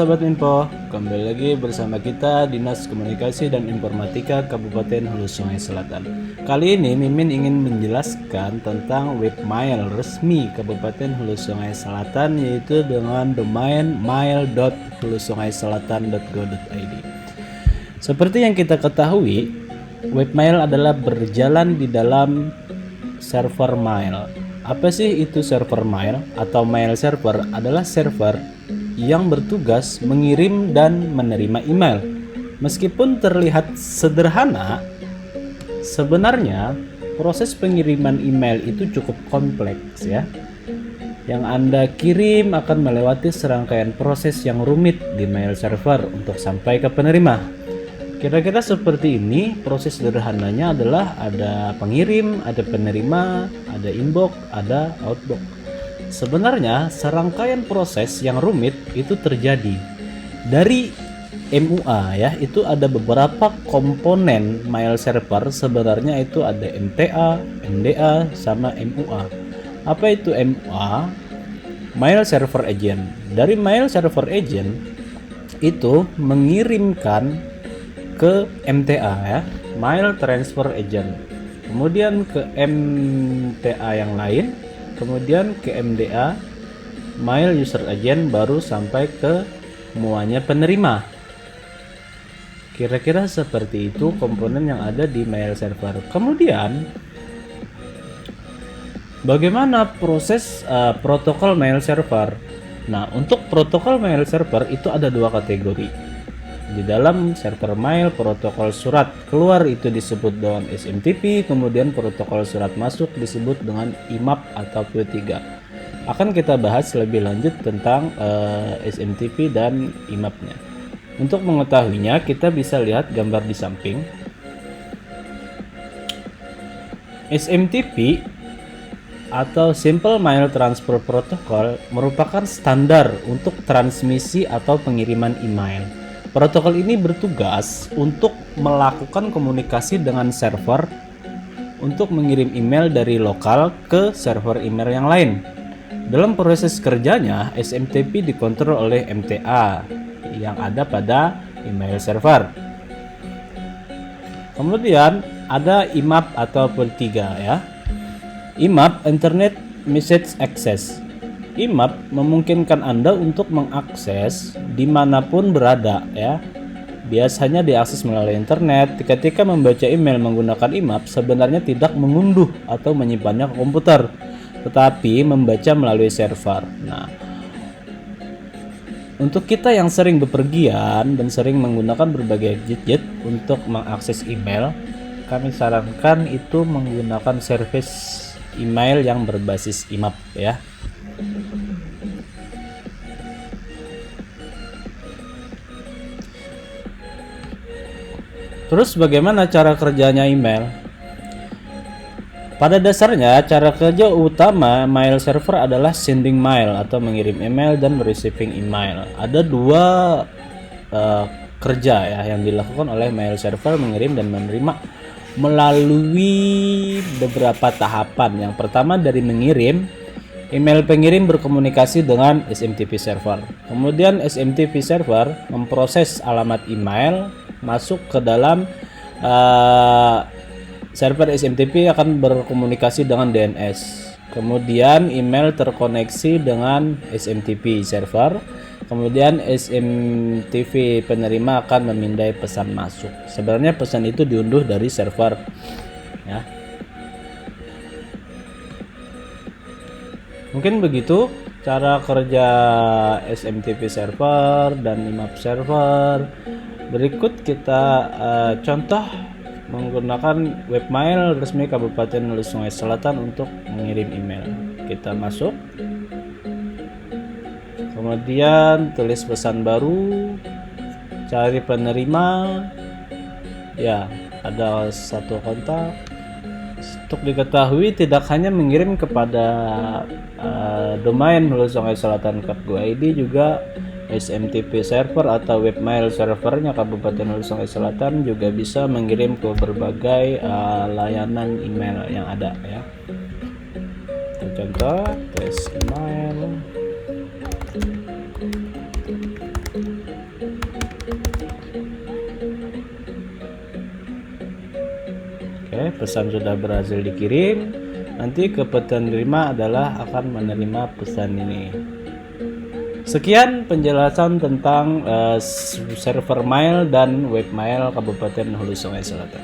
Sahabat Info, kembali lagi bersama kita Dinas Komunikasi dan Informatika Kabupaten Hulu Sungai Selatan. Kali ini Mimin ingin menjelaskan tentang webmail resmi Kabupaten Hulu Sungai Selatan, yaitu dengan domain mail.hulusungaiselatan.go.id. Seperti yang kita ketahui, webmail adalah berjalan di dalam server mail. Apa sih itu server mail atau mail server? Adalah server yang bertugas mengirim dan menerima email. Meskipun terlihat sederhana, sebenarnya proses pengiriman email itu cukup kompleks ya. Yang Anda kirim akan melewati serangkaian proses yang rumit di mail server untuk sampai ke penerima. Kira-kira seperti ini. Proses sederhananya adalah ada pengirim, ada penerima, ada inbox, ada outbox. Sebenarnya serangkaian proses yang rumit itu terjadi dari MUA ya. Itu ada beberapa komponen mail server. Sebenarnya itu ada MTA, MDA, sama MUA. Apa itu MUA? Mail Server Agent. Dari Mail Server Agent itu mengirimkan ke MTA ya, Mail Transfer Agent. Kemudian ke MTA yang lain, kemudian ke MDA, Mail User Agent, baru sampai ke muanya penerima. Kira-kira seperti itu komponen yang ada di mail server. Kemudian bagaimana proses protokol mail server? Nah, untuk protokol mail server itu ada dua kategori. Di dalam server mail, protokol surat keluar itu disebut dengan SMTP, kemudian protokol surat masuk disebut dengan IMAP atau P3. Akan kita bahas lebih lanjut tentang SMTP dan IMAP-nya. Untuk mengetahuinya, kita bisa lihat gambar di samping. SMTP atau Simple Mail Transfer Protocol merupakan standar untuk transmisi atau pengiriman email. Protokol ini bertugas untuk melakukan komunikasi dengan server untuk mengirim email dari lokal ke server email yang lain. Dalam proses kerjanya, SMTP dikontrol oleh MTA yang ada pada email server. Kemudian ada IMAP atau P3 ya. IMAP, Internet Message Access. IMAP memungkinkan Anda untuk mengakses dimanapun berada ya. Biasanya diakses melalui internet. Ketika membaca email menggunakan IMAP, sebenarnya tidak mengunduh atau menyimpannya ke komputer, tetapi membaca melalui server. Nah, untuk kita yang sering bepergian dan sering menggunakan berbagai gadget untuk mengakses email, kami sarankan itu menggunakan service email yang berbasis IMAP ya. Terus bagaimana cara kerjanya email? Pada dasarnya cara kerja utama mail server adalah sending mail atau mengirim email dan receiving email. Ada dua kerja ya yang dilakukan oleh mail server, mengirim dan menerima melalui beberapa tahapan. Yang pertama dari mengirim, email pengirim berkomunikasi dengan SMTP server. Kemudian SMTP server memproses alamat email masuk ke dalam server SMTP, akan berkomunikasi dengan DNS. Kemudian email terkoneksi dengan SMTP server. Kemudian SMTP penerima akan memindai pesan masuk. Sebenarnya pesan itu diunduh dari server ya. Mungkin begitu cara kerja SMTP server dan IMAP server. Berikut kita contoh menggunakan webmail resmi Kabupaten Hulu Sungai Selatan untuk mengirim email. Kita masuk, kemudian tulis pesan baru, cari penerima ya, ada satu kontak. Untuk diketahui, tidak hanya mengirim kepada domain Hulu Sungai Selatan.go.id, juga SMTP server atau webmail servernya Kabupaten Hulu Sungai Selatan juga bisa mengirim ke berbagai layanan email yang ada ya. Contoh tes email. Oke, pesan sudah berhasil dikirim. Nanti ke penerima adalah akan menerima pesan ini. Sekian penjelasan tentang server mail dan webmail Kabupaten Hulu Sungai Selatan.